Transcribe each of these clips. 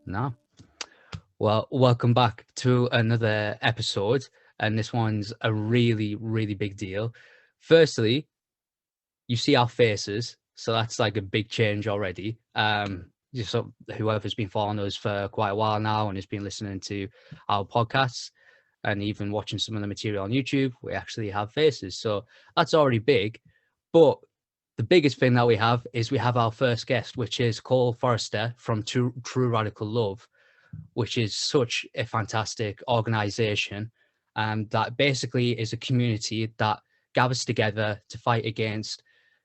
No. Well, welcome back to another episode. And this one's a really, really big deal. Firstly, you see our faces. So that's like a big change already. Just so whoever's been following us for quite a while now and has been listening to our podcasts and even watching some of the material on YouTube, we actually have faces. So that's already big. But the biggest thing that we have is we have our first guest, which is Cole Forrester from True Radical Love, which is such a fantastic organization that basically is a community that gathers together to fight against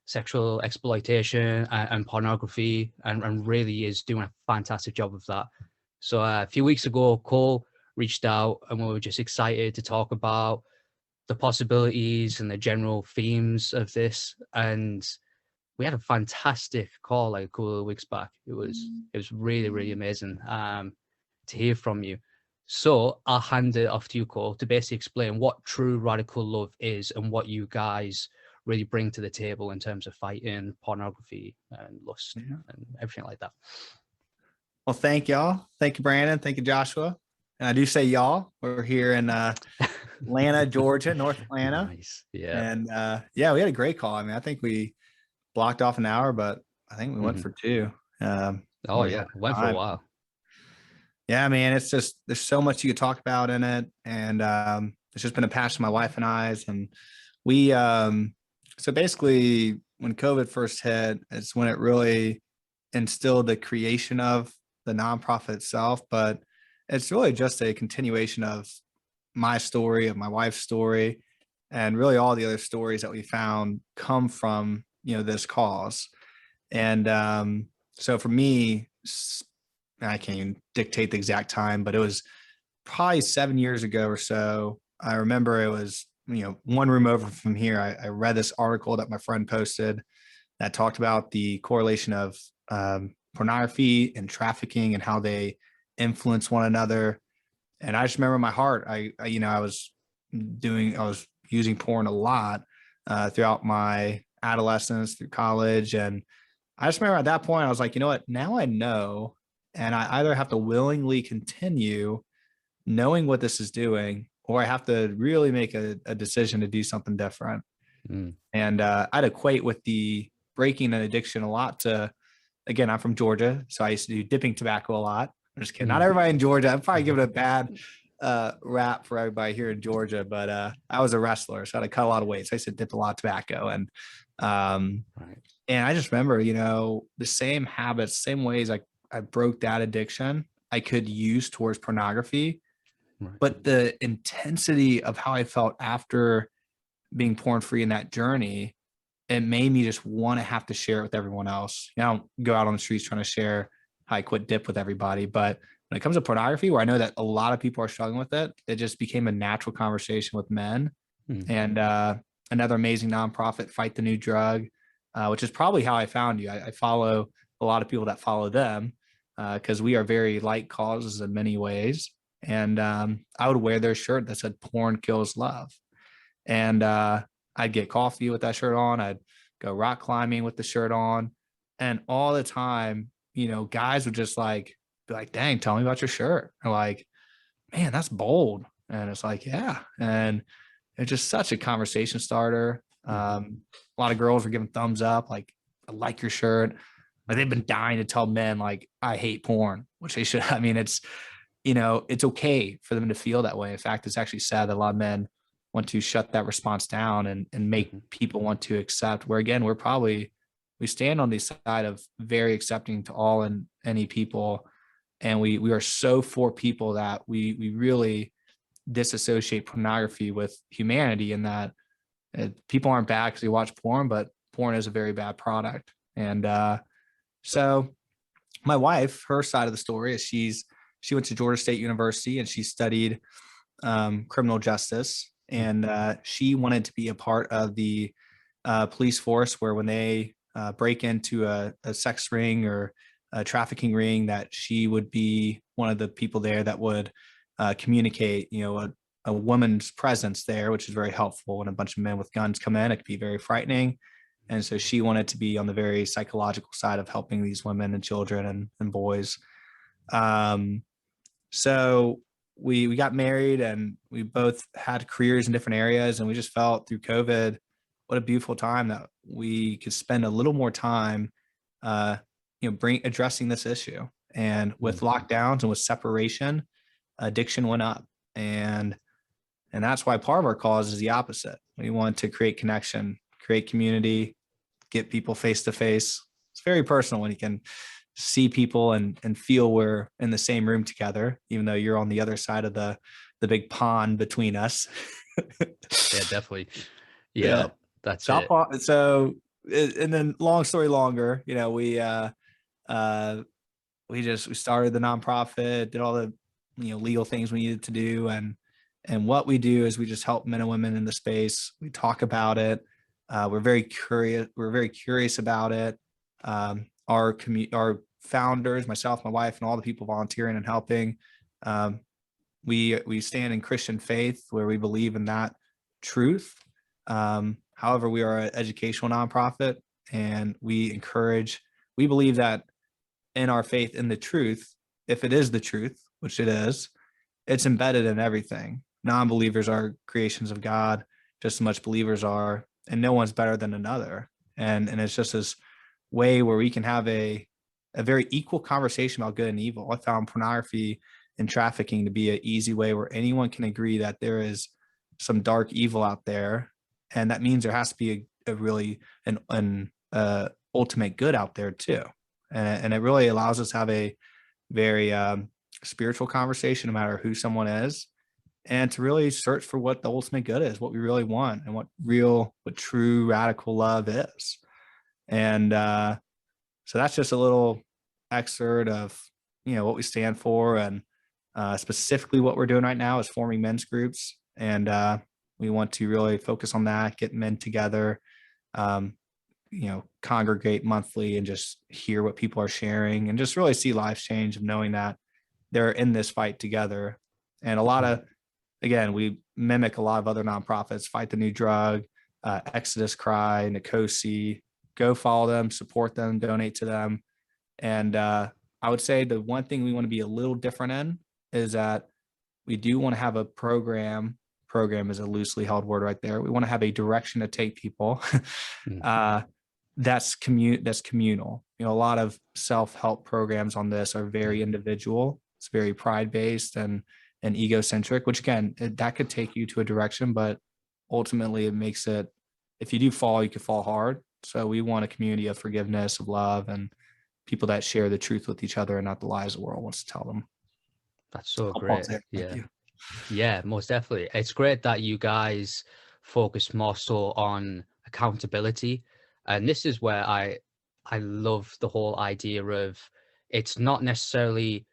sexual exploitation and pornography, and really is doing a fantastic job of that. So a few weeks ago, Cole reached out and we were just excited to talk about the possibilities and the general themes of this. And we had a fantastic call like a couple of weeks back. It was really, really amazing to hear from you. So I'll hand it off to you, Cole, to basically explain what true radical love is and what you guys really bring to the table in terms of fighting pornography and lust and everything like that. Well, thank y'all. Thank you, Brandon. Thank you, Joshua. And I do say y'all. We're here in Atlanta, Georgia, North Atlanta. Nice. Yeah. And yeah, we had a great call. I mean, I think we blocked off an hour, but I think we went for two. Oh, yeah. Went for a while. Yeah, man, it's just, there's so much you could talk about in it. And it's just been a passion of my wife and I's. And we, so basically when COVID first hit, it's when it really instilled the creation of the nonprofit itself. But it's really just a continuation of my story, of my wife's story, and really all the other stories that we found come from, this cause. And so for me, I can't even dictate the exact time, but it was probably 7 years ago or so. I remember it was, one room over from here. I read this article that my friend posted that talked about the correlation of pornography and trafficking and how they influence one another. And I just remember in my heart, I was using porn a lot throughout my adolescence, through college. And I just remember at that point, I was like, you know what, now I know. And I either have to willingly continue knowing what this is doing, or I have to really make a decision to do something different. And I'd equate with the breaking an addiction a lot to, again, I'm from Georgia, so I used to do dipping tobacco a lot. I'm just kidding. Not everybody in Georgia. I'm probably giving a bad rap for everybody here in Georgia, but I was a wrestler, so I had to cut a lot of weight. So I used to dip a lot of tobacco. And and I just remember, the same habits, same ways I broke that addiction I could use towards pornography. But the intensity of how I felt after being porn free in that journey, it made me just want to have to share it with everyone else. I don't go out on the streets trying to share how I quit dip with everybody. But when it comes to pornography, where I know that a lot of people are struggling with it, it just became a natural conversation with men. And another amazing nonprofit, Fight the New Drug, which is probably how I found you. I follow a lot of people that follow them because we are very like causes in many ways. And I would wear their shirt that said "Porn Kills Love," and I'd get coffee with that shirt on. I'd go rock climbing with the shirt on, and all the time, guys would just be like, "Dang, tell me about your shirt." Or like, "Man, that's bold," and it's like, "Yeah," and it's just such a conversation starter. A lot of girls were giving thumbs up, like, "I like your shirt." Like they've been dying to tell men like, "I hate porn," which they should. I mean, it's okay for them to feel that way. In fact, it's actually sad that a lot of men want to shut that response down and make people want to accept, where again, we stand on the side of very accepting to all and any people. And we are so for people that we really disassociate pornography with humanity, in that people aren't bad because they watch porn, but porn is a very bad product. And so my wife, her side of the story is she went to Georgia State University and she studied criminal justice. And she wanted to be a part of the police force, where when they break into a sex ring or a trafficking ring, that she would be one of the people there that would communicate, a woman's presence there, which is very helpful. When a bunch of men with guns come in, it could be very frightening. And so she wanted to be on the very psychological side of helping these women and children and boys. So we got married, and we both had careers in different areas, and we just felt through COVID, what a beautiful time that we could spend a little more time, uh, addressing this issue. And with Mm. lockdowns and with separation, addiction went up, and that's why part of our cause is the opposite. We want to create connection, create community, get people face to face. It's very personal when you can see people and feel we're in the same room together, even though you're on the other side of the big pond between us. Yeah, definitely. Yeah. Yeah, that's So it. and then long story longer, uh we started the nonprofit, did all the legal things we needed to do, and what we do is we just help men and women in the space. We talk about it. We're very curious. We're very curious about it. Our founders, myself, my wife, and all the people volunteering and helping, um, we stand in Christian faith where we believe in that truth. However, we are an educational nonprofit, and we believe that in our faith in the truth, if it is the truth, which it is, it's embedded in everything. Non-believers are creations of God, just as much believers are, and no one's better than another. And it's just this way where we can have a very equal conversation about good and evil. I found pornography and trafficking to be an easy way where anyone can agree that there is some dark evil out there, and that means there has to be a really an ultimate good out there too. And it really allows us to have a very spiritual conversation, no matter who someone is, and to really search for what the ultimate good is, what we really want, and what true radical love is. And so that's just a little excerpt of what we stand for, and specifically what we're doing right now is forming men's groups, and we want to really focus on that, get men together, um, congregate monthly and just hear what people are sharing, and just really see lives change of knowing that they're in this fight together. And a lot Mm. of, again, we mimic a lot of other nonprofits: Fight the New Drug, Exodus Cry, Nicosi. Go follow them, support them, donate to them. And I would say the one thing we want to be a little different in is that we do want to have a program is a loosely held word right there. We want to have a direction to take people. Mm. uh, that's communal. A lot of self-help programs on this are very individual. It's very pride-based and egocentric, which again, that could take you to a direction, but ultimately it makes it, if you do fall, you could fall hard. So we want a community of forgiveness, of love, and people that share the truth with each other and not the lies the world wants to tell them. That's so I'll pause great. there. Thank Yeah. you. Yeah, most definitely. It's great that you guys focus more so on accountability. And this is where I love the whole idea of it's not necessarily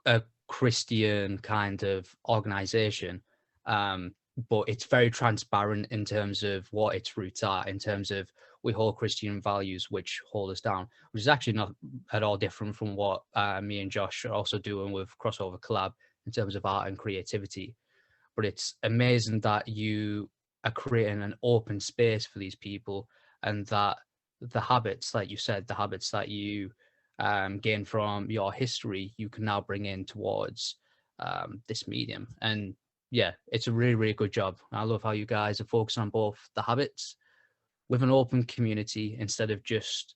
a Christian kind of organization, um, but it's very transparent in terms of what its roots are, in terms of we hold Christian values which hold us down, which is actually not at all different from what me and Josh are also doing with Crossover Collab in terms of art and creativity. But it's amazing that you are creating an open space for these people, and that the habits, like you said, the habits that you gain from your history, you can now bring in towards this medium. And yeah, it's a really, really good job. I love how you guys are focusing on both the habits with an open community instead of just,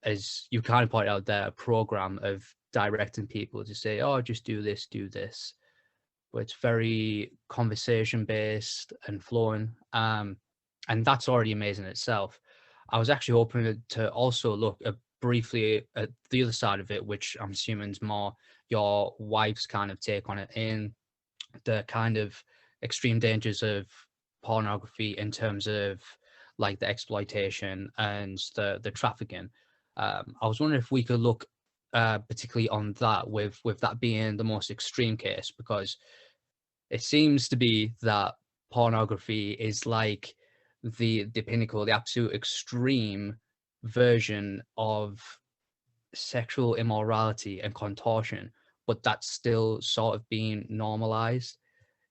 as you kind of point out there, a program of directing people to say, oh, just do this, do this, but it's very conversation based and flowing. And that's already amazing in itself. I was actually hoping to also look briefly at the other side of it, which I'm assuming is more your wife's kind of take on it, in the kind of extreme dangers of pornography in terms of like the exploitation and the trafficking. I was wondering if we could look particularly on that, with that being the most extreme case, because it seems to be that pornography is like the pinnacle, the absolute extreme version of sexual immorality and contortion, but that's still sort of being normalized.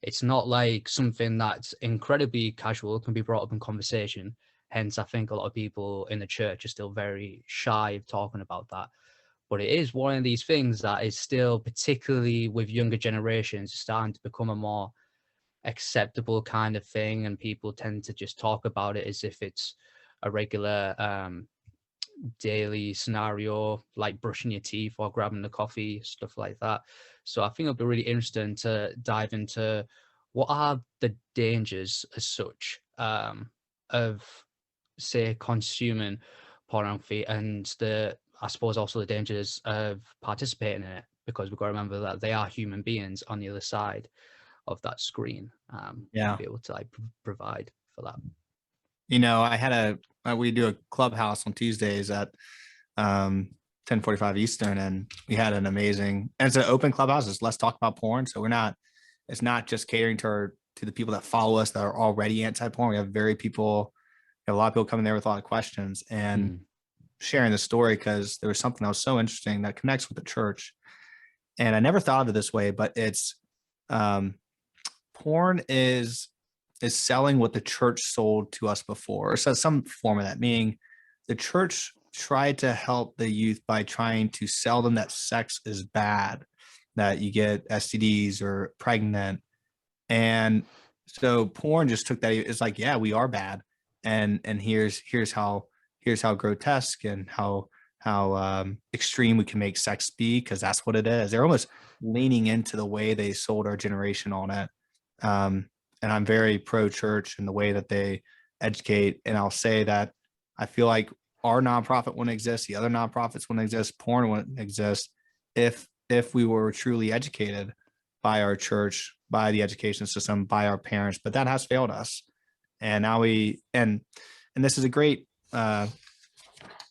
It's not like something that's incredibly casual, can be brought up in conversation. Hence, I think a lot of people in the church are still very shy of talking about that. But it is one of these things that is still, particularly with younger generations, starting to become a more acceptable kind of thing, and people tend to just talk about it as if it's a regular daily scenario, like brushing your teeth or grabbing the coffee, stuff like that. So I think it'll be really interesting to dive into what are the dangers as such of, say, consuming pornography, and I suppose also the dangers of participating in it, because we've got to remember that they are human beings on the other side of that screen, and Yeah. be able to like provide for that. I had we do a clubhouse on Tuesdays at 10:45 Eastern, and we had an amazing, and it's an open clubhouse. It's Let's Talk About Porn. So it's not just catering to the people that follow us that are already anti-porn. We have a lot of people coming there with a lot of questions and sharing the story, because there was something that was so interesting that connects with the church. And I never thought of it this way, but it's porn is selling what the church sold to us before, or so some form of that, meaning the church tried to help the youth by trying to sell them that sex is bad, that you get STDs or pregnant. And so porn just took that. It's like, yeah, we are bad. And here's how grotesque and how extreme we can make sex be, because that's what it is. They're almost leaning into the way they sold our generation on it. And I'm very pro church in the way that they educate. And I'll say that I feel like our nonprofit wouldn't exist, the other nonprofits wouldn't exist, porn wouldn't exist if we were truly educated by our church, by the education system, by our parents. But that has failed us. And now and this is a great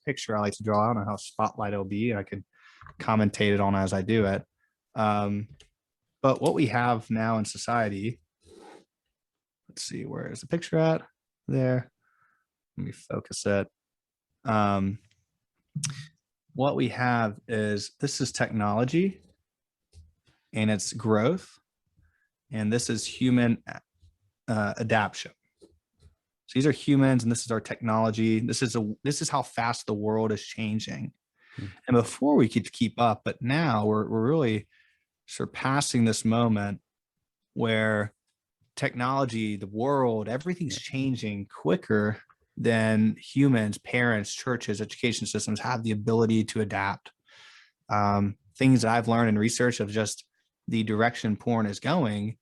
picture I like to draw. I don't know how spotlight it'll be, and I could commentate it on as I do it. But what we have now in society, let's see, where is the picture at? There. Let me focus it. What we have is, this is technology and its growth, and this is human adaptation. So these are humans, and this is our technology. This is how fast the world is changing. And before we could keep up, but now we're really surpassing this moment where technology, the world, everything's changing quicker than humans, parents, churches, education systems have the ability to adapt. Things that I've learned in research of just the direction porn is going,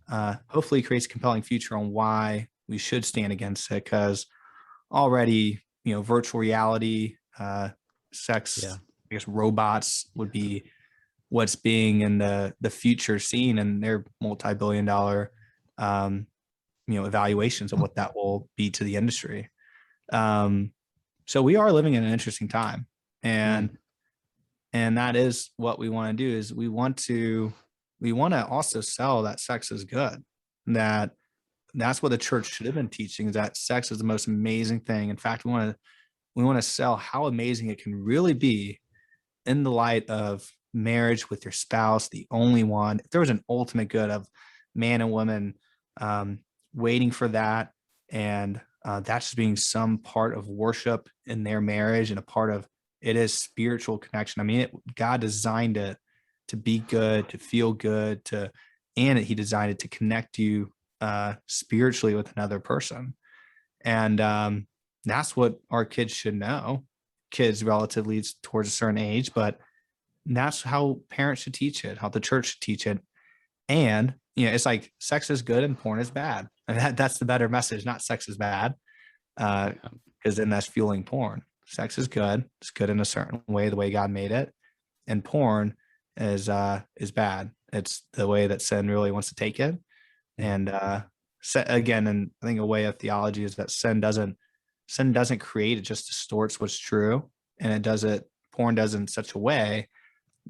hopefully creates a compelling future on why we should stand against it. Because already, virtual reality, sex, I guess robots would be what's being in the future seen, and they're multi-billion-dollar evaluations of what that will be to the industry. So we are living in an interesting time, and that is what we want to do. Is we want to also sell that sex is good. That's what the church should have been teaching, is that sex is the most amazing thing. In fact, we want to sell how amazing it can really be in the light of marriage with your spouse, the only one. If there was an ultimate good of man and woman waiting for that, and that's just being some part of worship in their marriage, and a part of it is spiritual connection. I mean, God designed it to be good, to feel good, and he designed it to connect you spiritually with another person. And that's what our kids should know. Kids relatively towards a certain age, but that's how parents should teach it, how the church should teach it. And it's like sex is good and porn is bad. And that's the better message, not sex is bad, because then that's fueling porn. Sex is good. It's good in a certain way, the way God made it. And porn is bad. It's the way that sin really wants to take it. And again, and I think a way of theology is that sin doesn't create, it just distorts what's true. And porn does it in such a way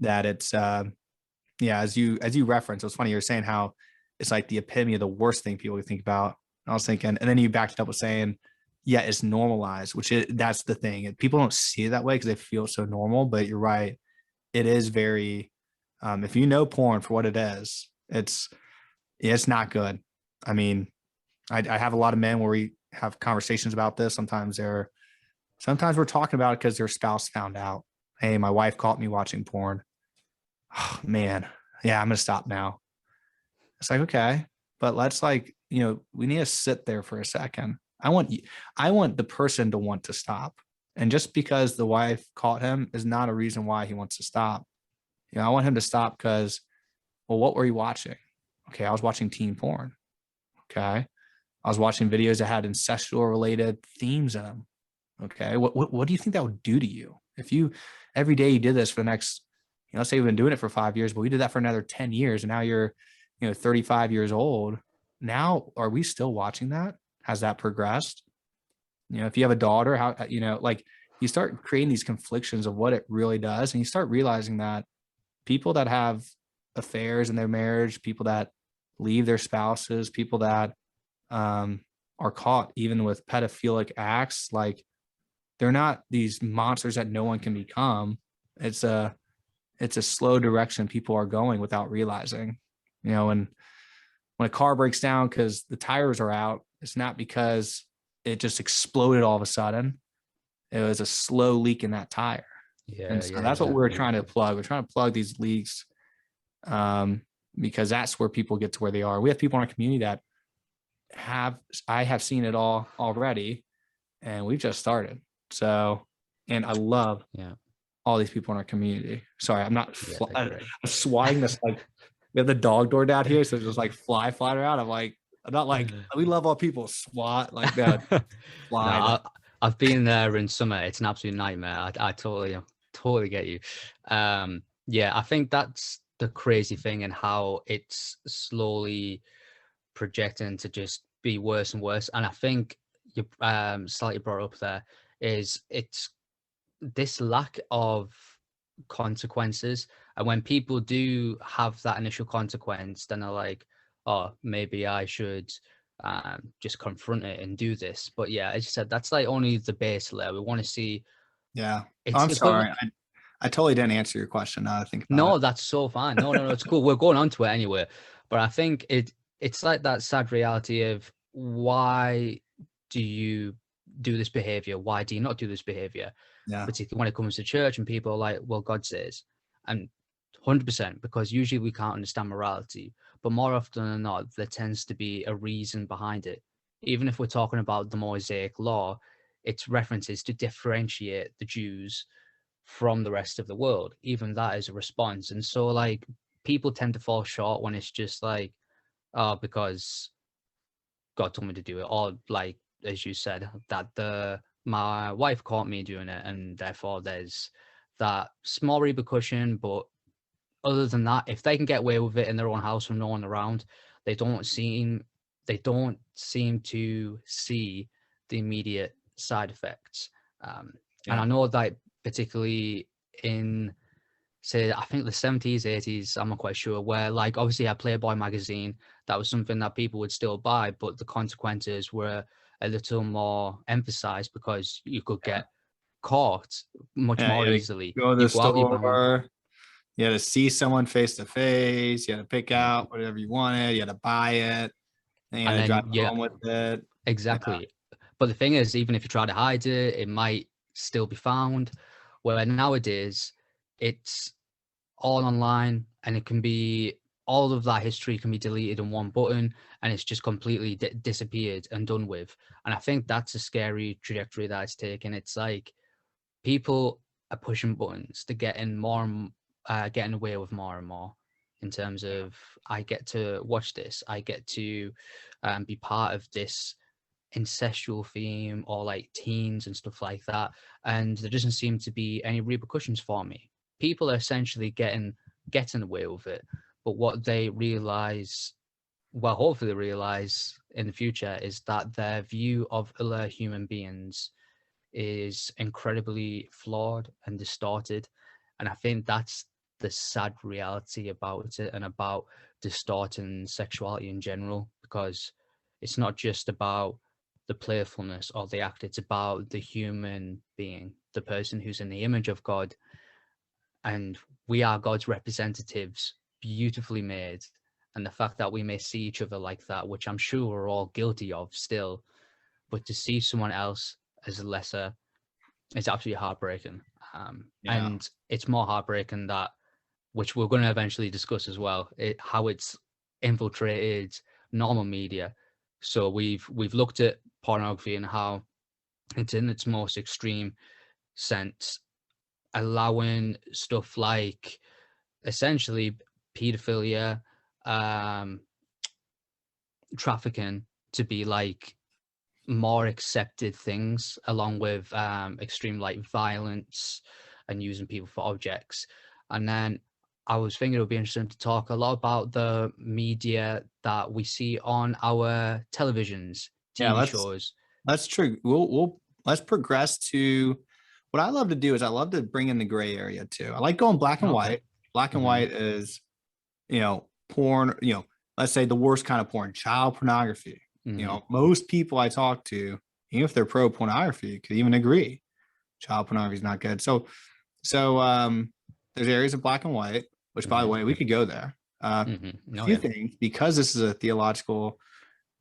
that it's as you referenced, it was funny, you were saying how it's like the epitome of the worst thing people think about. I was thinking, and then you backed it up with saying, yeah, it's normalized, that's the thing. People don't see it that way because they feel so normal, but you're right. It is very, if you know porn for what it is, it's not good. I mean, I have a lot of men where we have conversations about this. Sometimes we're talking about it because their spouse found out, hey, my wife caught me watching porn. Oh man, yeah, I'm gonna stop now. It's like, okay, but let's like, we need to sit there for a second. I want the person to want to stop. And just because the wife caught him is not a reason why he wants to stop. I want him to stop because, well, what were you watching? Okay, I was watching teen porn. Okay. I was watching videos that had incestual related themes in them. Okay. What do you think that would do to you if you every day you did this for the next, let's say you've been doing it for 5 years, but we did that for another 10 years and now you're, 35 years old. Now, are we still watching that? Has that progressed? If you have a daughter, how, like you start creating these conflictions of what it really does. And you start realizing that people that have affairs in their marriage, people that leave their spouses, people that are caught even with pedophilic acts, like they're not these monsters that no one can become. It's a slow direction people are going without realizing. And when a car breaks down because the tires are out, it's not because it just exploded all of a sudden. It was a slow leak in that tire. Yeah, And so yeah, that's what we're exactly. trying to plug. We're trying to plug these leaks, because that's where people get to where they are. We have people in our community that I have seen it all already, and we've just started. So, and I love Yeah, all these people in our community. Sorry, I'm not yeah, they're I'm great. swatting this, like we have the dog door down here, so there's just like fly flying around. I'm not like we love all people swat like that. No, Fly. I've been there in summer. It's an absolute nightmare. I totally get you. Yeah, I think that's the crazy thing and how it's slowly projecting to just be worse and worse. And I think you slightly brought up there is it's this lack of consequences. And when people do have that initial consequence, then they're like, oh, maybe I should just confront it and do this. But yeah, as you said, that's like only the base layer. We want to see Yeah. Oh, it's I'm sorry. equivalent. I totally didn't answer your question now that I think about it. No, that's so fine. No, no, no, it's cool. We're going on to it anyway. But I think it's like that sad reality of why do you do this behavior? Why do you not do this behavior? Yeah. Particularly when it comes to church and people are like, well, God says. And 100%, because usually we can't understand morality. But more often than not, there tends to be a reason behind it. Even if we're talking about the Mosaic law, it's references to differentiate the Jews from the rest of the world. Even that is a response. And so like people tend to fall short when it's just like, oh, because God told me to do it. Or like as you said, that my wife caught me doing it and therefore there's that small repercussion. But other than that, if they can get away with it in their own house with no one around, they don't seem they don't seem to see the immediate side effects. And Yeah. I know that particularly in say I think the 70s, 80s, I'm not quite sure, where like obviously a Playboy magazine, that was something that people would still buy, but the consequences were a little more emphasized because you could Yeah. get caught much Yeah. more You had to easily. go to You the go out your van, store. You had to see someone face to face. You had to pick yeah, out whatever you wanted. You had to buy it. Then you had and to drive then yeah, home with it. Yeah. exactly. But the thing is, even if you try to hide it, it might still be found. Where nowadays, it's all online and it can be all of that history can be deleted in one button and it's just completely disappeared and done with. And I think that's a scary trajectory that it's taken. It's like people are pushing buttons to getting more and getting away with more and more in terms of I get to watch this, I get to be part of this incestual theme or like teens and stuff like that, and there doesn't seem to be any repercussions for me. People are essentially getting away with it, but what they realize, well, hopefully realize in the future, is that their view of other human beings is incredibly flawed and distorted. And I think that's the sad reality about it and about distorting sexuality in general, because it's not just about the playfulness or the act, it's about the human being, the person who's in the image of God. And we are God's representatives, beautifully made. And the fact that we may see each other like that, which I'm sure we're all guilty of still, but to see someone else as lesser, it's absolutely heartbreaking. Yeah. And it's more heartbreaking that, which we're going to eventually discuss as well, how it's infiltrated normal media. So we've looked at pornography and how it's in its most extreme sense, allowing stuff like essentially pedophilia, um, trafficking to be like more accepted things, along with extreme like violence and using people for objects. And then I was thinking it would be interesting to talk a lot about the media that we see on our televisions, Yeah, TV shows. that's true. We'll let's progress to what I love to do is I love to bring in the gray area too. I like going black and Okay. white. Black and Hmm. white is, porn, let's say the worst kind of porn, child pornography. Hmm. Most people I talk to, even if they're pro pornography, could even agree child pornography is not good. So there's areas of black and white, which by the Hmm. way, we could go there. Hmm. A Oh few yeah. things because this is a theological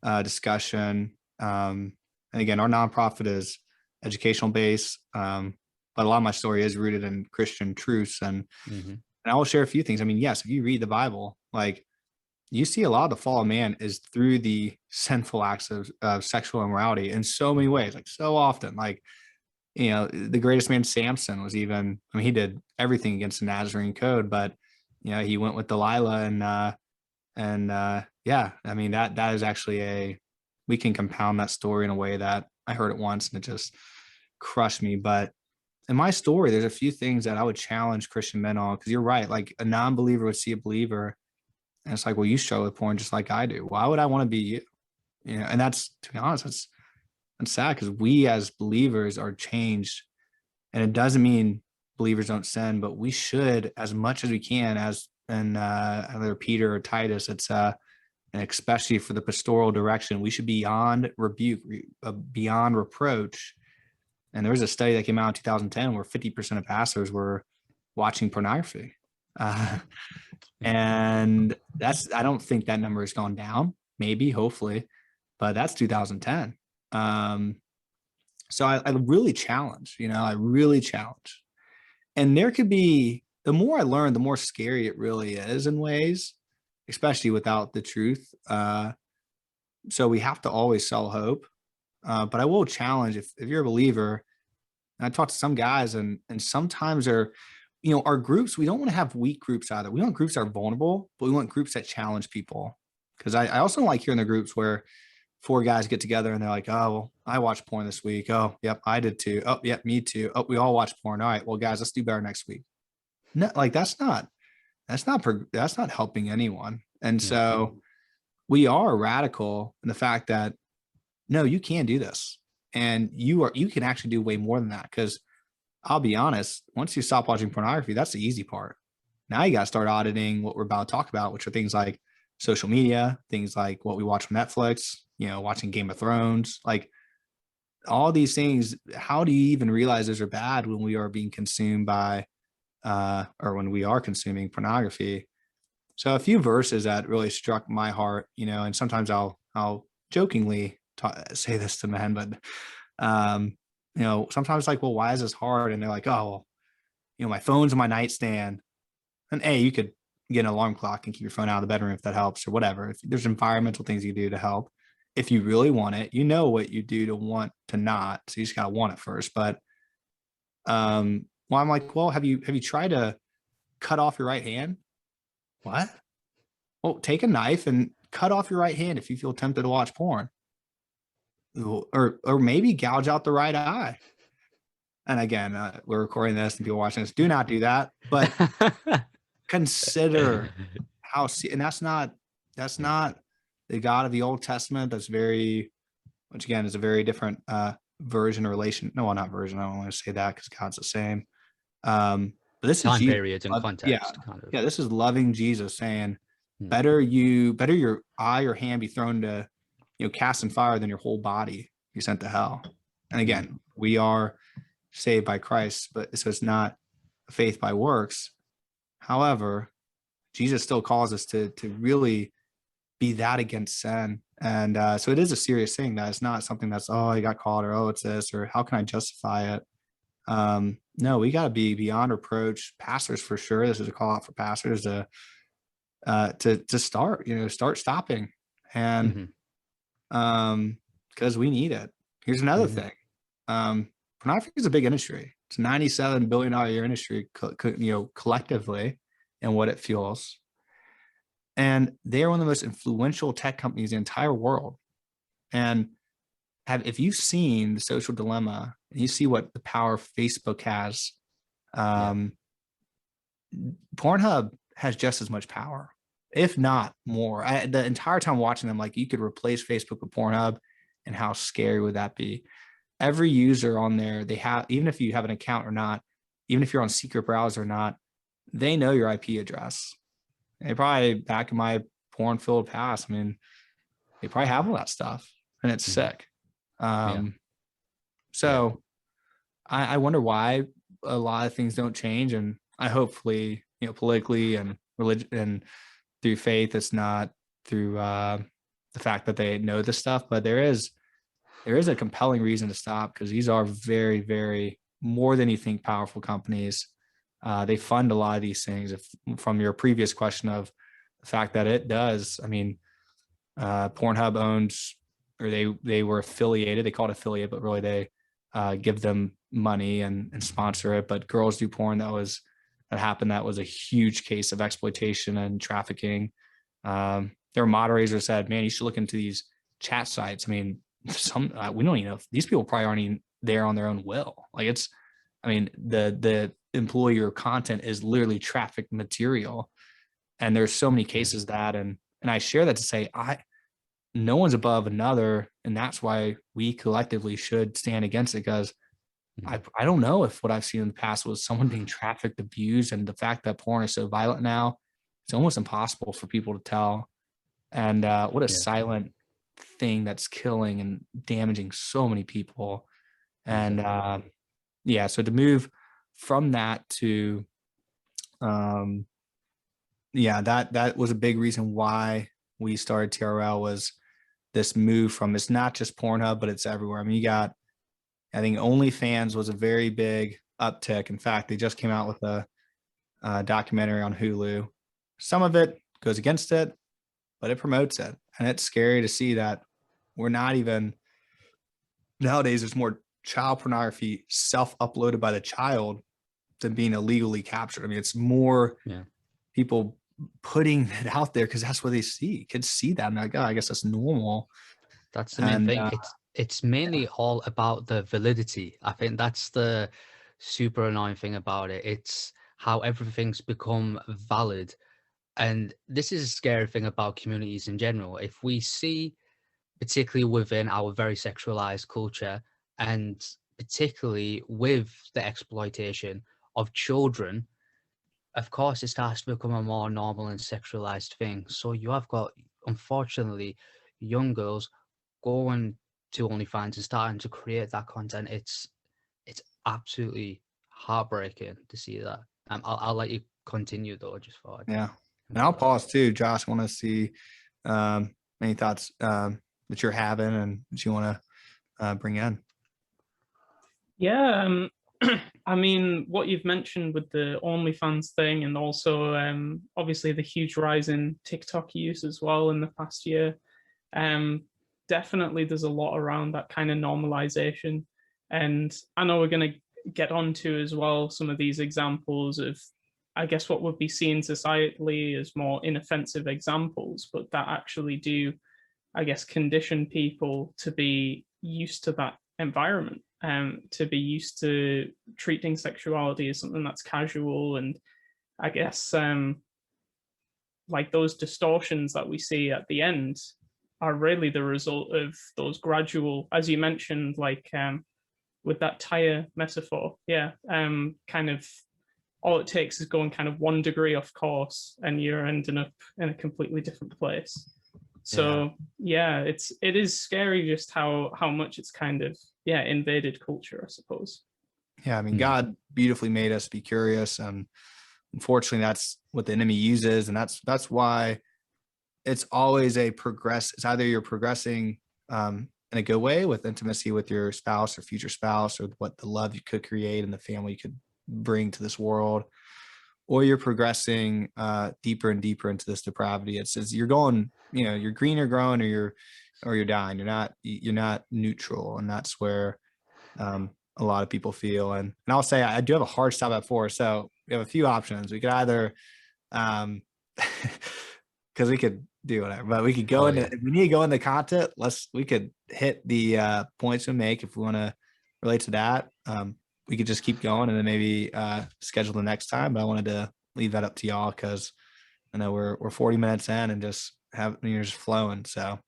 discussion. And again, our nonprofit is educational based, but a lot of my story is rooted in Christian truths. And I will share a few things. I mean, yes, if you read the Bible, like you see a lot of the fall of man is through the sinful acts of sexual immorality in so many ways, like so often. Like, the greatest man, Samson, was even, I mean, he did everything against the Nazarene code, but, he went with Delilah and yeah, I mean, that is actually we can compound that story in a way that I heard it once and it just crushed me. But in my story, there's a few things that I would challenge Christian men on because you're right. Like a non-believer would see a believer, and it's like, well, you struggle with porn just like I do. Why would I want to be you? And that's, to be honest, that's sad because we as believers are changed, and it doesn't mean believers don't sin, but we should, as much as we can, as in either Peter or Titus, it's and especially for the pastoral direction, we should be beyond rebuke, beyond reproach. And there was a study that came out in 2010 where 50% of pastors were watching pornography. Uh, and I don't think that number has gone down, maybe, hopefully, but that's 2010. So I really challenge, I really challenge. And there could be, the more I learn, the more scary it really is in ways, especially without the truth. So we have to always sell hope. But I will challenge if you're a believer. And I talk to some guys, and sometimes they're, our groups. We don't want to have weak groups either. We want groups that are vulnerable, but we want groups that challenge people. Because I also like hearing the groups where four guys get together and they're like, oh, well, I watched porn this week. Oh, yep, I did too. Oh, yep, me too. Oh, we all watched porn. All right, well, guys, let's do better next week. No, like that's not helping anyone. And Hmm. so we are radical in the fact that no, you can do this. And you can actually do way more than that. Because I'll be honest, once you stop watching pornography, that's the easy part. Now you got to start auditing what we're about to talk about, which are things like social media, things like what we watch on Netflix, watching Game of Thrones, like all these things. How do you even realize those are bad when we are being consumed by, or when we are consuming pornography? So a few verses that really struck my heart, and sometimes I'll jokingly say this to men, but sometimes like, well, why is this hard? And they're like, oh, well, my phone's on my nightstand. And you could get an alarm clock and keep your phone out of the bedroom if that helps, or whatever. If there's environmental things you do to help, if you really want it, what you do to want to not. So you just gotta want it first. But well, I'm like, well, have you tried to cut off your right hand? What? Well, take a knife and cut off your right hand if you feel tempted to watch porn, or maybe gouge out the right eye. And again, we're recording this and people watching this. Do not do that, but consider how. And that's not the God of the Old Testament. That's very, which again is a very different version or relation. No, well, not version. I don't want to say that because God's the same. But this is Time Jesus. periods and Yeah, context, kind of. yeah. This is loving Jesus saying, Hmm. better your eye or hand be thrown to, cast in fire than your whole body be sent to hell. And Hmm. again, we are saved by Christ, but so it's not faith by works. However, Jesus still calls us to really be that against sin. And so it is a serious thing that it's not something that's, oh, I got caught, or oh, it's this, or how can I justify it? No, we got to be beyond reproach. Pastors for sure. This is a call out for pastors to start, start stopping, and Mhm. because we need it. Here's another Mhm. thing. Pornography is a big industry. It's a $97 billion a year industry, collectively, and what it fuels. And they are one of the most influential tech companies in the entire world. And if you've seen The Social Dilemma, and you see what the power Facebook has, Yeah. um, Pornhub has just as much power, if not more. The entire time watching them, like, you could replace Facebook with Pornhub, and how scary would that be? Every user on there, they have, even if you have an account or not, even if you're on secret browser or not, they know your IP address. They probably, back in my porn filled past, I mean, they probably have all that stuff, and it's Mhm. sick. Yeah. Um, Yeah. so I wonder why a lot of things don't change, and I hopefully, politically and religion and through faith, it's not through the fact that they know this stuff, but there is a compelling reason to stop, because these are very, very, more than you think, powerful companies. They fund a lot of these things. If, from your previous question of the fact that it does, I mean, Pornhub owns, or they were affiliated. They call it affiliate, but really they give them money and sponsor it. But Girls Do Porn, that happened. That was a huge case of exploitation and trafficking. Their moderator said, "Man, you should look into these chat sites." I mean, we don't even know if these people probably aren't even there on their own will. Like, I mean, the employer content is literally trafficked material, and there's so many Yeah. cases that, and I share that to say, no one's above another, and that's why we collectively should stand against it, because Mhm. I don't know if what I've seen in the past was someone being trafficked, abused, and the fact that porn is so violent now, it's almost impossible for people to tell. And what a Yeah. silent thing that's killing and damaging so many people. And Exactly. yeah, so to move from that to um, yeah, that was a big reason why we started TRL, was this move from, it's not just Pornhub, but it's everywhere. I mean, I think OnlyFans was a very big uptick. In fact, they just came out with a documentary on Hulu. Some of it goes against it, but it promotes it. And it's scary to see that we're not even, nowadays, there's more child pornography self uploaded by the child than being illegally captured. I mean, it's more Yeah. people putting it out there because that's what they see. Kids see that and they're like, oh, I guess that's normal. That's the main And thing. It's mainly all about the validity. I think that's the super annoying thing about it. It's how everything's become valid. And this is a scary thing about communities in general. If we see, particularly within our very sexualized culture, and particularly with the exploitation of children, of course, it starts to become a more normal and sexualized thing. So you have got, unfortunately, young girls going to OnlyFans and starting to create that content. It's absolutely heartbreaking to see that. I'll let you continue though, just for yeah. And I'll into that. pause too, Josh. I want to see any thoughts that you're having and that you want to bring in. Yeah, I mean, what you've mentioned with the OnlyFans thing, and also obviously the huge rise in TikTok use as well in the past year. Um, Definitely, there's a lot around that kind of normalization, and I know we're going to get onto as well some of these examples of, I guess, what would be seen societally as more inoffensive examples, but that actually do, I guess, condition people to be used to that environment, to be used to treating sexuality as something that's casual. And I guess like those distortions that we see at the end are really the result of those gradual, as you mentioned, like with that tire metaphor. Yeah, kind of all it takes is going kind of 1 degree off course and you're ending up in a completely different place. Yeah. So yeah, it is scary just how much it's kind of, yeah, invaded culture, I suppose. Yeah. I mean, Mm, God beautifully made us be curious. And unfortunately, that's what the enemy uses. And that's why it's always a progress. It's either you're progressing in a good way with intimacy with your spouse or future spouse, or what the love you could create and the family you could bring to this world, or you're progressing deeper and deeper into this depravity. It says you're going, you're green or growing, or you're dying. You're not neutral, and that's where a lot of people feel. And I'll say I do have a hard stop at 4, so we have a few options. We could either because we could do whatever, but we could go into if we need to go into content. We could hit the points we make if we want to relate to that. We could just keep going and then maybe schedule the next time. But I wanted to leave that up to y'all because I know we're 40 minutes in and just just flowing. So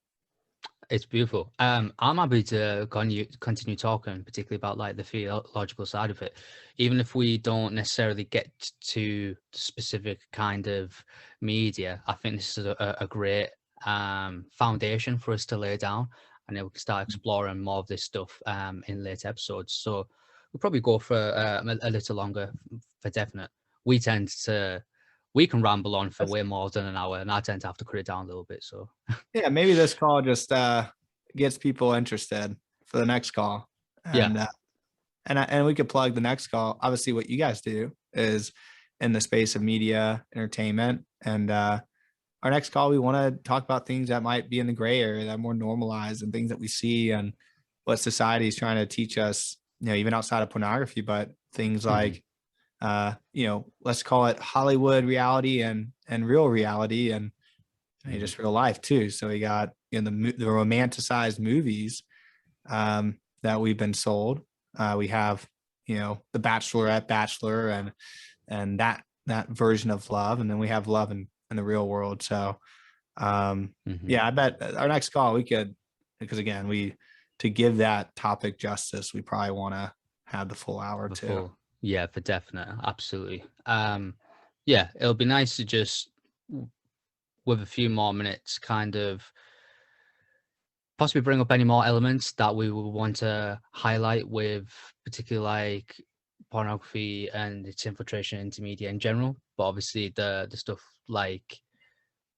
it's beautiful. I'm happy to continue talking, particularly about like the theological side of it, even if we don't necessarily get to the specific kind of media. I think this is a great foundation for us to lay down, and then we can start exploring more of this stuff in later episodes. So we'll probably go for a little longer for definite. We can ramble on for way more than an hour, and I tend to have to cut it down a little bit. So yeah, maybe this call just gets people interested for the next call, and and we could plug the next call. Obviously, what you guys do is in the space of media entertainment, and our next call we want to talk about things that might be in the gray area, that are more normalized, and things that we see and what society is trying to teach us. Even outside of pornography, but things like let's call it Hollywood reality and real reality and just real life too. So we got the romanticized movies that we've been sold. We have the Bachelorette, Bachelor, and that version of love, and then we have love in the real world. So I bet our next call we could, because again to give that topic justice, we probably want to have the full hour too. Yeah, for definite. Absolutely. It'll be nice to just, with a few more minutes, kind of possibly bring up any more elements that we would want to highlight, with particularly like pornography and its infiltration into media in general. But obviously the stuff like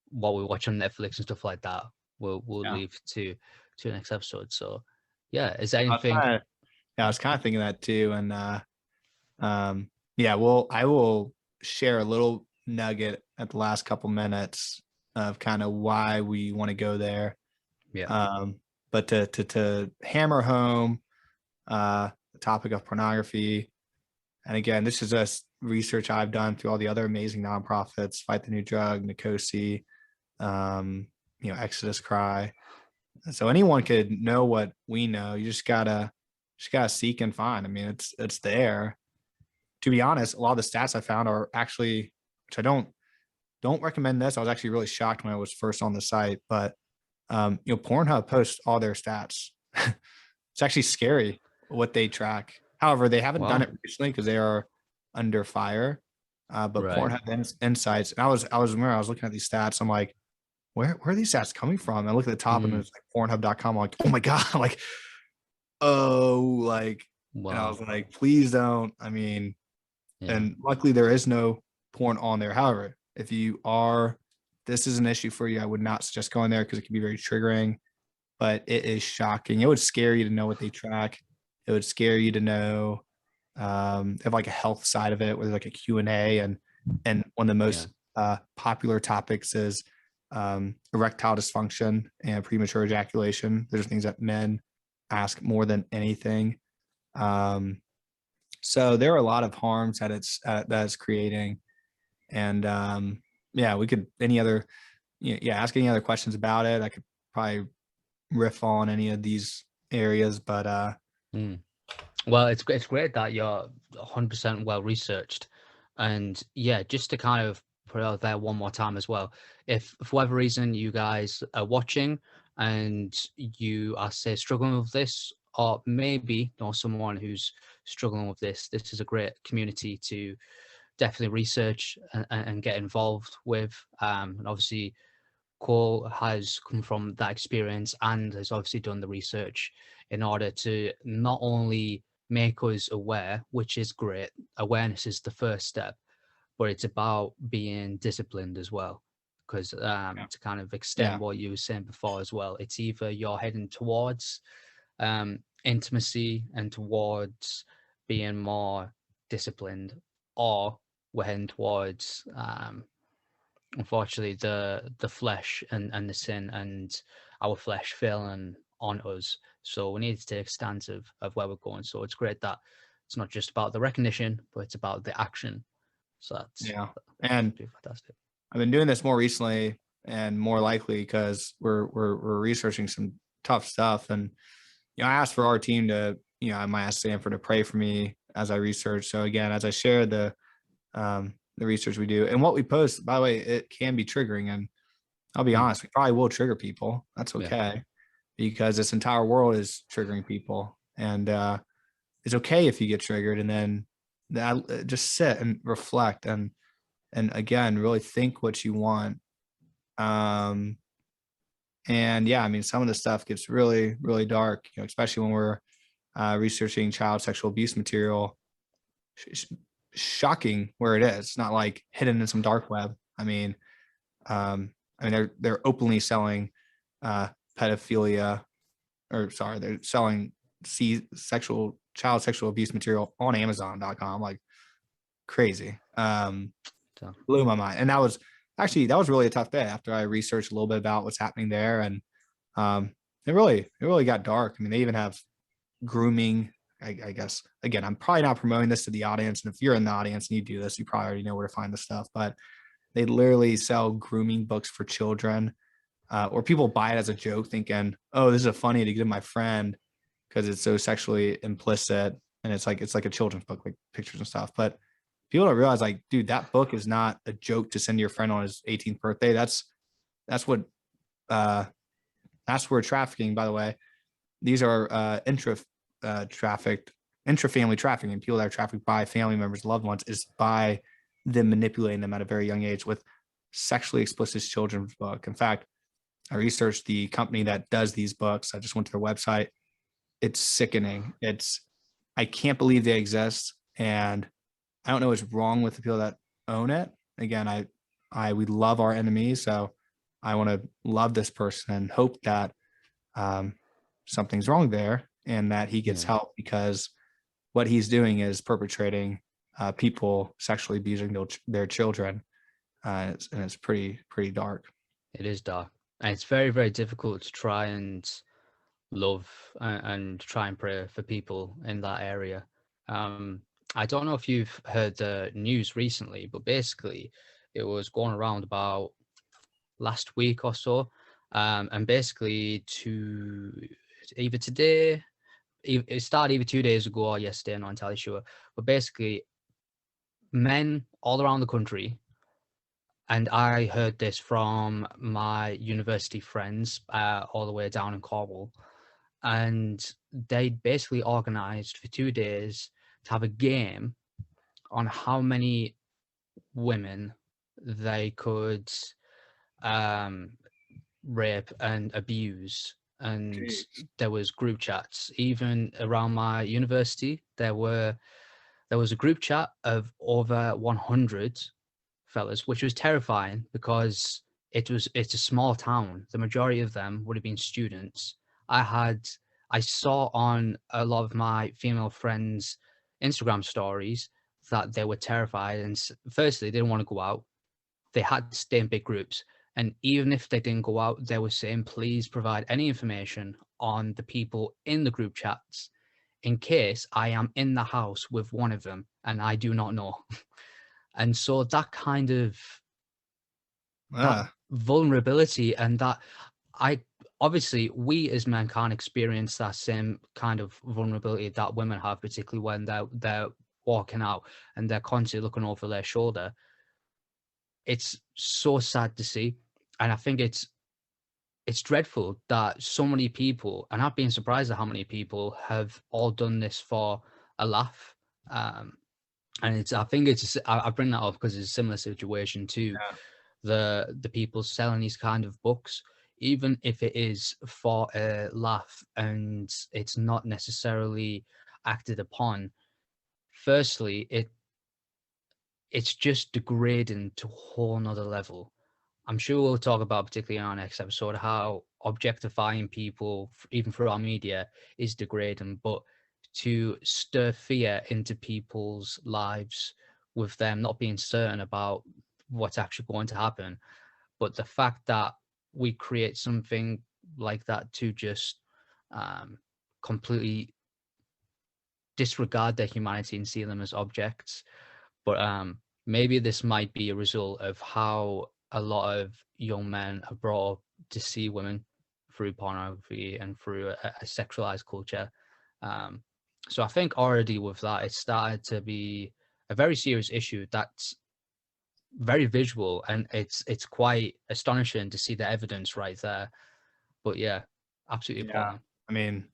what we watch on Netflix and stuff like that, we'll leave to the next episode. So is there anything? I was kind of thinking that too. And I will share a little nugget at the last couple minutes of kind of why we want to go there. But to hammer home the topic of pornography, and again, this is just research I've done through all the other amazing nonprofits: Fight the New Drug, Nicosi, Exodus Cry. So anyone could know what we know. You just gotta seek and find. I mean, it's there. To be honest, a lot of the stats I found are actually, which I don't recommend this. I was actually really shocked when I was first on the site, but Pornhub posts all their stats. It's actually scary what they track. However, they haven't done it recently because they are under fire. But Pornhub insights, and I was looking at these stats. I'm like, where are these stats coming from? And I look at the top and it's like Pornhub.com. I'm like, oh my god, like, and I was like, please don't. I mean, and luckily there is no porn on there. However, if this is an issue for you, I would not suggest going there because it can be very triggering. But it is shocking. It would scare you to know what they track. It would scare you to know they have like a health side of it, where there's like a Q&A, and one of the most popular topics is erectile dysfunction and premature ejaculation. There's things that men ask more than anything. So there are a lot of harms that it's creating. And we could ask any other questions about it. I could probably riff on any of these areas, but well, it's great that you're 100% well researched. And just to kind of put it out there one more time as well, if for whatever reason you guys are watching and you are, say, struggling with this, or maybe know someone who's struggling with this is a great community to definitely research and get involved with. And obviously Cole has come from that experience and has obviously done the research in order to not only make us aware, which is great. Awareness is the first step, but it's about being disciplined as well. because Yeah. to kind of extend Yeah. what you were saying before as well, it's either you're heading towards intimacy and towards being more disciplined, or we're heading towards unfortunately the flesh and the sin and our flesh failing on us. So we need to take stance of where we're going. So it's great that it's not just about the recognition, but it's about the action. So that's Yeah. And fantastic. I've been doing this more recently and more likely because we're researching some tough stuff. And I asked for our team to, I might ask Sanford to pray for me as I research. So again, as I share the research we do and what we post, by the way, it can be triggering. And I'll be honest, we probably will trigger people. That's okay, because this entire world is triggering people. And it's okay if you get triggered, and then just sit and reflect and again, really think what you want. And yeah, I mean, some of the stuff gets really, really dark, especially when we're researching child sexual abuse material. Shocking where it is. It's not like hidden in some dark web. I mean, they're openly selling pedophilia, or sorry, they're selling child sexual abuse material on Amazon.com, like crazy. Blew my mind. And that was really a tough day after I researched a little bit about what's happening there. And it really got dark. I mean, they even have grooming. I guess, again, I'm probably not promoting this to the audience. And if you're in the audience and you do this, you probably already know where to find the stuff, but they literally sell grooming books for children, or people buy it as a joke thinking, oh, this is funny to give my friend because it's so sexually implicit. And it's like a children's book, like pictures and stuff. But people don't realize, like, dude, that book is not a joke to send to your friend on his 18th birthday. That's what that's where trafficking, by the way. These are intra-family trafficking. People that are trafficked by family members, loved ones, is by them manipulating them at a very young age with sexually explicit children's book. In fact, I researched the company that does these books. I just went to their website. It's sickening. I can't believe they exist. And I don't know what's wrong with the people that own it. Again, we love our enemies. So I want to love this person and hope that something's wrong there and that he gets help, because what he's doing is perpetrating people sexually abusing their children. And it's pretty dark. It is dark. And it's very, very difficult to try and love and try and pray for people in that area. I don't know if you've heard the news recently, but basically it was going around about last week or so. And basically either today, it started either 2 days ago or yesterday, I'm not entirely sure. But basically, men all around the country, and I heard this from my university friends all the way down in Cornwall, and they basically organized for 2 days to have a game on how many women they could rape and abuse. And Jeez. there was group chats even around my university. There was a group chat of over 100 fellas, which was terrifying because it's a small town. The majority of them would have been students. I saw on a lot of my female friends' Instagram stories that they were terrified, and firstly, they didn't want to go out. They had to stay in big groups. And even if they didn't go out, they were saying, please provide any information on the people in the group chats in case I am in the house with one of them and I do not know. And so that kind of that vulnerability, and that obviously we as men can't experience that same kind of vulnerability that women have, particularly when they're walking out and they're constantly looking over their shoulder. It's so sad to see. And I think it's dreadful that so many people, and I've been surprised at how many people have all done this for a laugh. And I bring that up because it's a similar situation to the people selling these kind of books, even if it is for a laugh and it's not necessarily acted upon. Firstly, it's just degrading to a whole nother level. I'm sure we'll talk about, particularly in our next episode, how objectifying people, even through our media, is degrading. But to stir fear into people's lives with them not being certain about what's actually going to happen, but the fact that we create something like that to just completely disregard their humanity and see them as objects. But maybe this might be a result of how a lot of young men are brought up to see women through pornography and through a sexualized culture. So I think already with that, it started to be a very serious issue that's very visual, and it's quite astonishing to see the evidence right there. But yeah, absolutely Yeah. appalling. I mean,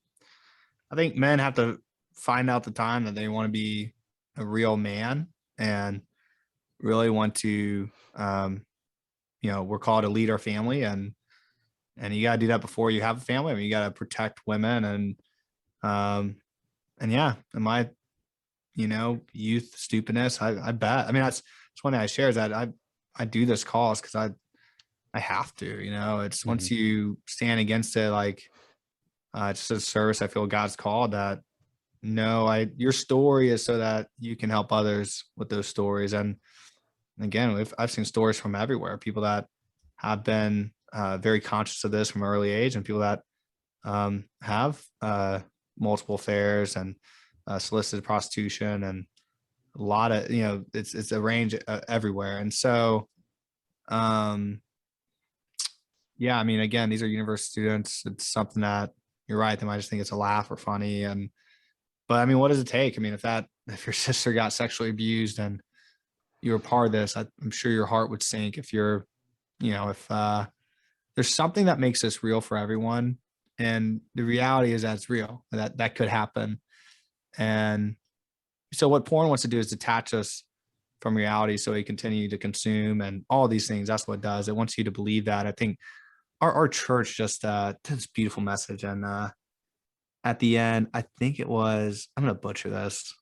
I think men have to find out the time that they want to be a real man and really want to, we're called to lead our family, and you got to do that before you have a family. I mean, you got to protect women, and yeah, in my, youth stupidness, I bet. I mean, that's one thing I share is that I do this cause because I have to, it's once you stand against it, like, it's just a service I feel God's called that. No, your story is so that you can help others with those stories. And again, I've seen stories from everywhere, people that have been very conscious of this from an early age, and people that have multiple affairs and solicited prostitution, and a lot of, it's a range everywhere. And so, yeah, I mean, again, these are university students. It's something that, you're right, they might just think it's a laugh or funny. But I mean, what does it take? I mean, if your sister got sexually abused and you were part of this, I'm sure your heart would sink. If you're, if there's something that makes this real for everyone, and the reality is that it's real, that could happen. And so what porn wants to do is detach us from reality so we continue to consume and all these things. That's what it does. It wants you to believe that. I think our church just did this beautiful message. And at the end, I think it was, I'm going to butcher this.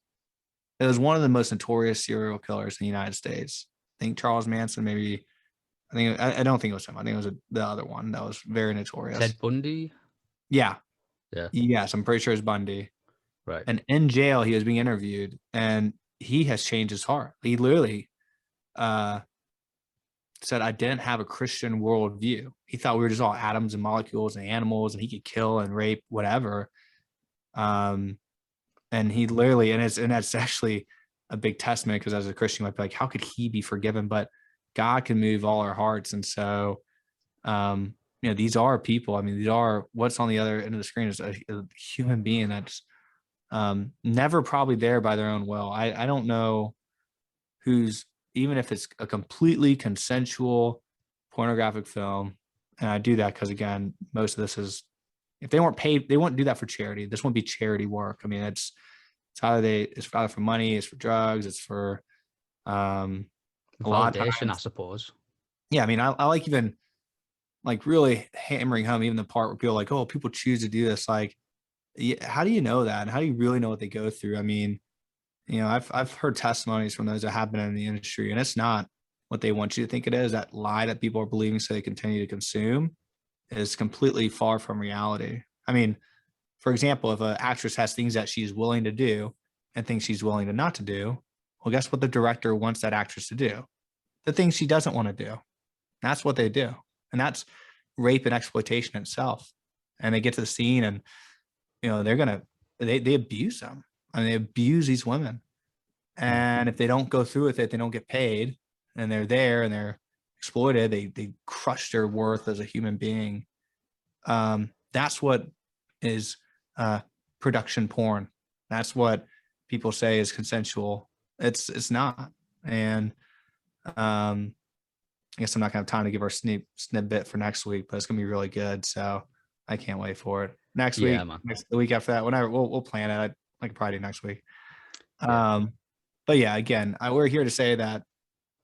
It was one of the most notorious serial killers in the United States. I think Charles Manson, maybe. I don't think it was him. I think it was the other one that was very notorious. Ted Bundy. Yeah. Yeah. Yes, I'm pretty sure it's Bundy. Right. And in jail, he was being interviewed, and he has changed his heart. He literally said, I didn't have a Christian worldview. He thought we were just all atoms and molecules and animals, and he could kill and rape, whatever. And he literally, and that's actually a big testament, because as a Christian, you might be like, how could he be forgiven? But God can move all our hearts. And so, these are people. I mean, these are, what's on the other end of the screen is a human being that's never probably there by their own will. I don't know who's, even if it's a completely consensual pornographic film, and I do that because, again, most of this is, if they weren't paid, they wouldn't do that for charity. This wouldn't be charity work. I mean, it's either for money, it's for drugs, it's for a lot of Validation, times, I suppose. Yeah, I mean, I like, even like really hammering home even the part where people are like, oh, people choose to do this. Like, how do you know that? And how do you really know what they go through? I mean, I've heard testimonies from those that have been in the industry, and it's not what they want you to think it is. That lie that people are believing so they continue to consume is completely far from reality. I mean, for example, if an actress has things that she's willing to do and things she's willing to not to do, well, guess what the director wants that actress to do? The things she doesn't want to do. That's what they do. And that's rape and exploitation itself. And they get to the scene, and, they abuse them. I mean, they abuse these women. And if they don't go through with it, they don't get paid, and they're there and they're exploited. They crush their worth as a human being. That's what is production porn. That's what people say is consensual. It's not. And I guess I'm not gonna have time to give our snippet for next week, but it's gonna be really good. So I can't wait for it. Next week, the week after that, whenever we'll plan it. I can probably do next week. But yeah, again, we're here to say that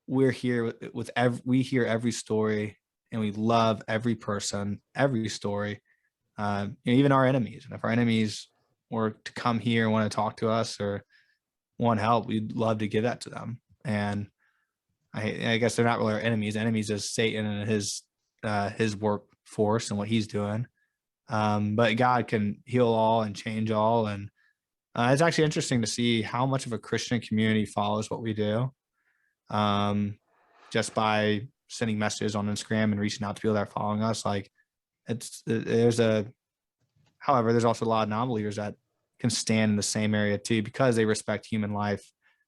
we're here with we hear every story, and we love every person, every story, even our enemies. And if our enemies were to come here and want to talk to us or want help, we'd love to give that to them. And I guess they're not really our enemies. Enemies is Satan and his workforce and what he's doing. But God can heal all and change all. And it's actually interesting to see how much of a Christian community follows what we do, just by sending messages on Instagram and reaching out to people that are following us. Like however, there's also a lot of non-believers that can stand in the same area too, because they respect human life.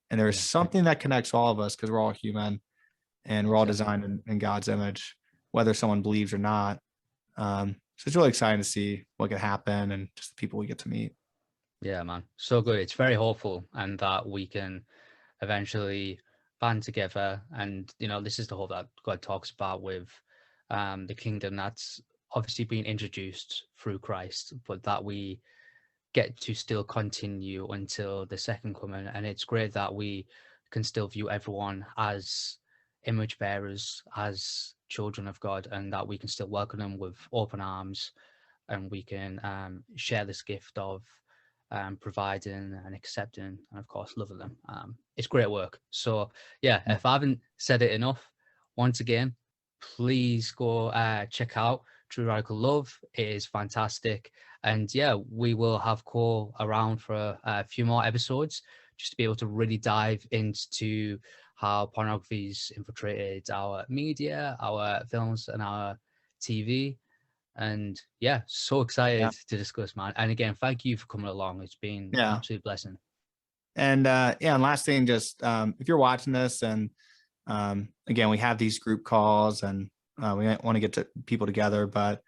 And there's something that connects all of us, because we're all human and we're all designed in God's image, whether someone believes or not. So it's really exciting to see what can happen and just the people we get to meet. Yeah, man. So good. It's very hopeful, and that we can eventually band together. And, this is the hope that God talks about with the kingdom that's obviously being introduced through Christ, but that we get to still continue until the second coming. And it's great that we can still view everyone as image bearers, as children of God, and that we can still welcome them with open arms, and we can share this gift of providing and accepting, and of course loving them. It's great work. So yeah, if I haven't said it enough, once again, please go check out True Radical Love. It is fantastic. And yeah, we will have Cole around for a few more episodes, just to be able to really dive into how pornography's infiltrated our media, our films, and our TV. And yeah, so excited to discuss, man. And again, thank you for coming along. It's been an absolute blessing. And and last thing, just if you're watching this, and again, we have these group calls, and we want to get people together, but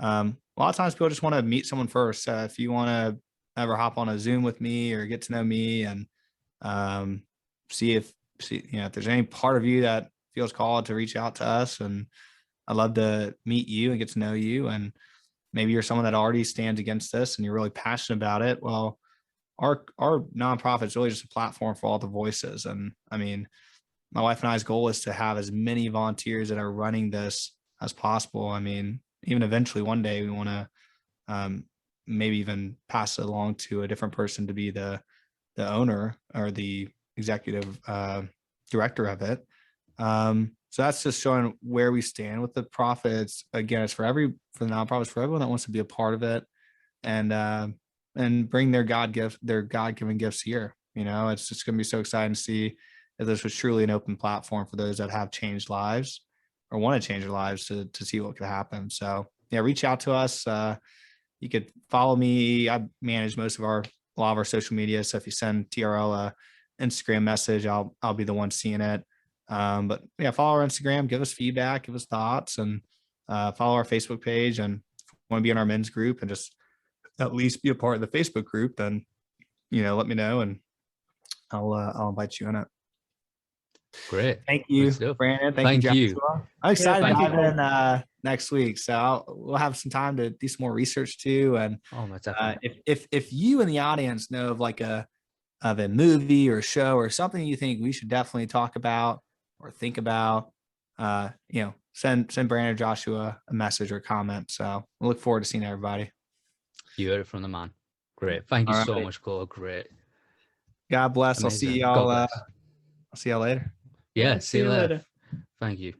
a lot of times people just want to meet someone first. If you want to ever hop on a Zoom with me or get to know me, and see if there's any part of you that feels called to reach out to us, and I'd love to meet you and get to know you. And maybe you're someone that already stands against this and you're really passionate about it. Well, our nonprofit is really just a platform for all the voices. And I mean, my wife and I's goal is to have as many volunteers that are running this as possible. I mean, even eventually one day we want to maybe even pass it along to a different person to be the owner or the executive director of it. So that's just showing where we stand with the profits. Again, it's for the nonprofits, for everyone that wants to be a part of it, and bring their God-given gifts here. It's just going to be so exciting to see if this was truly an open platform for those that have changed lives or want to change their lives to see what could happen. So yeah, reach out to us. You could follow me. I manage a lot of our social media. So if you send TRL a Instagram message, I'll be the one seeing it. But yeah, follow our Instagram, give us feedback, give us thoughts, and follow our Facebook page. And if you want to be in our men's group and just at least be a part of the Facebook group, then let me know, and I'll invite you in it. Great. Thank you, Brandon. Thank you, Joshua. I'm excited to dive in next week. So we'll have some time to do some more research too. And if you in the audience know of like a movie or a show or something you think we should definitely talk about or think about, send Brandon or Joshua a message or a comment. So we look forward to seeing everybody. You heard it from the man. Great. Thank you so much, Cole. Great. God bless. Amazing. I'll see y'all later. Yeah, see you later. Thank you.